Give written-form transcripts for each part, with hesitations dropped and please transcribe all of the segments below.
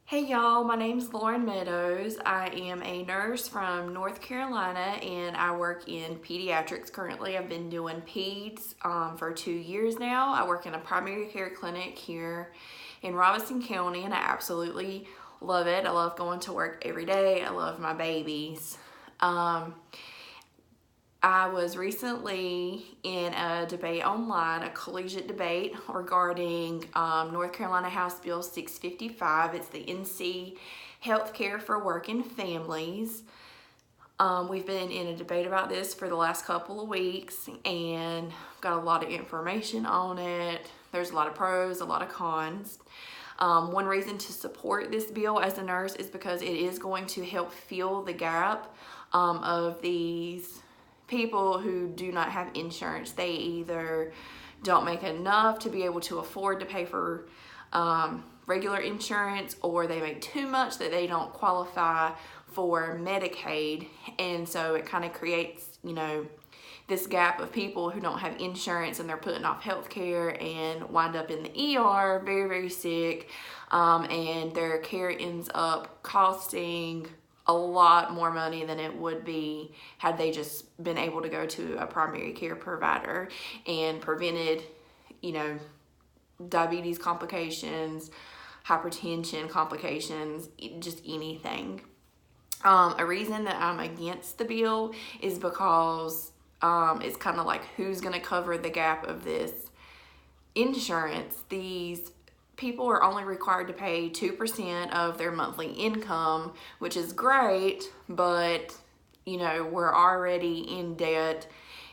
Hey y'all, my name's Lauren Meadows. I am a nurse from North Carolina and I work in pediatrics currently. I've been doing peds for 2 years now. I work in a primary care clinic here in Robinson County and I absolutely love it. I love going to work every day. I love my babies. I was recently in a debate online, a collegiate debate regarding North Carolina House Bill 655. It's the NC Healthcare for Working Families. We've been in a debate about this for the last couple of weeks and got a lot of information on it. There's a lot of pros, a lot of cons. One reason to support this bill as a nurse is because it is going to help fill the gap of these people who do not have insurance. They either don't make enough to be able to afford to pay for regular insurance, or they make too much that they don't qualify for Medicaid, and so it kind of creates, this gap of people who don't have insurance and they're putting off health care and wind up in the ER very, very sick, and their care ends up costing a lot more money than it would be had they just been able to go to a primary care provider and prevented, diabetes complications, hypertension complications, just anything. A reason that I'm against the bill is because it's kind of like, who's going to cover the gap of this insurance? These people are only required to pay 2% of their monthly income, which is great, but we're already in debt,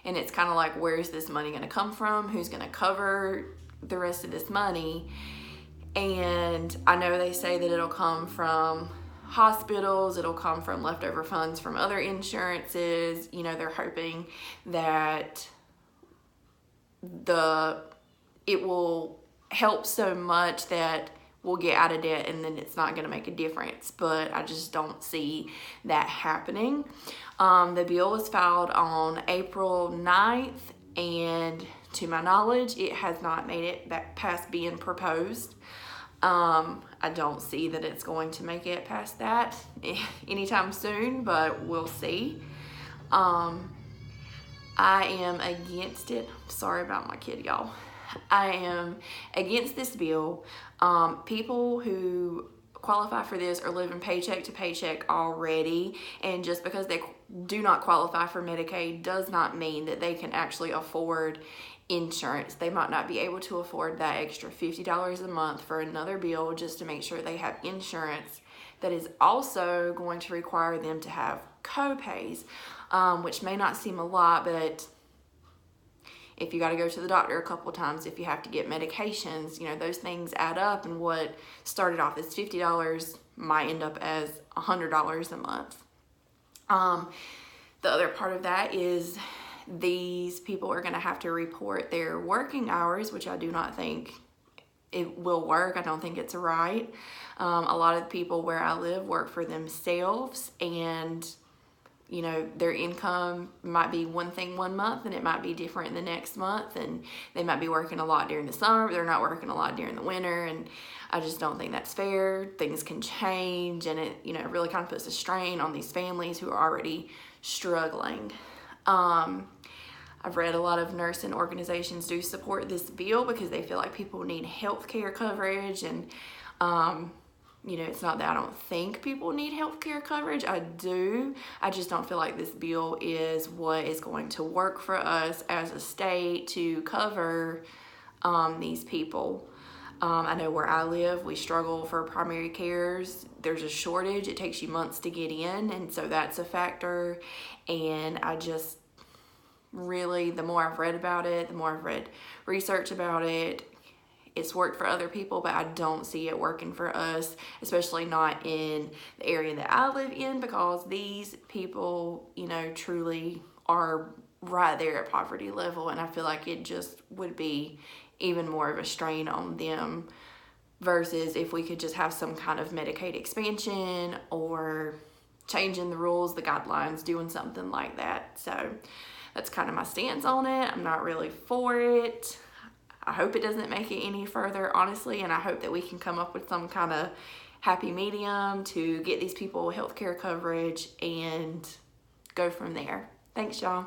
and it's kind of like, where's this money going to come from? Who's going to cover the rest of this money? And I know they say that it'll come from hospitals, it'll come from leftover funds from other insurances. They're hoping that it will help so much that we'll get out of debt and then it's not going to make a difference, but I just don't see that happening. The bill was filed on April 9th, and to my knowledge, it has not made it back past being proposed. I don't see that it's going to make it past that anytime soon, but we'll see. I am against it. Sorry about my kid, y'all. I am against this bill. People who qualify for this are living paycheck to paycheck already, and just because they do not qualify for Medicaid does not mean that they can actually afford insurance. They might not be able to afford that extra $50 a month for another bill just to make sure they have insurance that is also going to require them to have co-pays, which may not seem a lot, but if you got to go to the doctor a couple times, if you have to get medications, those things add up, and what started off as $50 might end up as $100 a month. The other part of that is these people are going to have to report their working hours, which I do not think it will work. I don't think it's right. A lot of the people where I live work for themselves, and their income might be one thing one month and it might be different the next month, and they might be working a lot during the summer, but they're not working a lot during the winter, and I just don't think that's fair. Things can change, and it really kind of puts a strain on these families who are already struggling. I've read a lot of nursing organizations do support this bill because they feel like people need health care coverage, and it's not that I don't think people need health care coverage. I do. I just don't feel like this bill is what is going to work for us as a state to cover these people. I know where I live, we struggle for primary cares. There's a shortage. It takes you months to get in, and so that's a factor. And I just really, the more I've read about it, the more I've read research about it, it's worked for other people, but I don't see it working for us, especially not in the area that I live in, because these people, truly are right there at poverty level, and I feel like it just would be even more of a strain on them versus if we could just have some kind of Medicaid expansion or changing the rules, the guidelines, doing something like that. So that's kind of my stance on it. I'm not really for it. I hope it doesn't make it any further, honestly, and I hope that we can come up with some kind of happy medium to get these people healthcare coverage and go from there. Thanks, y'all.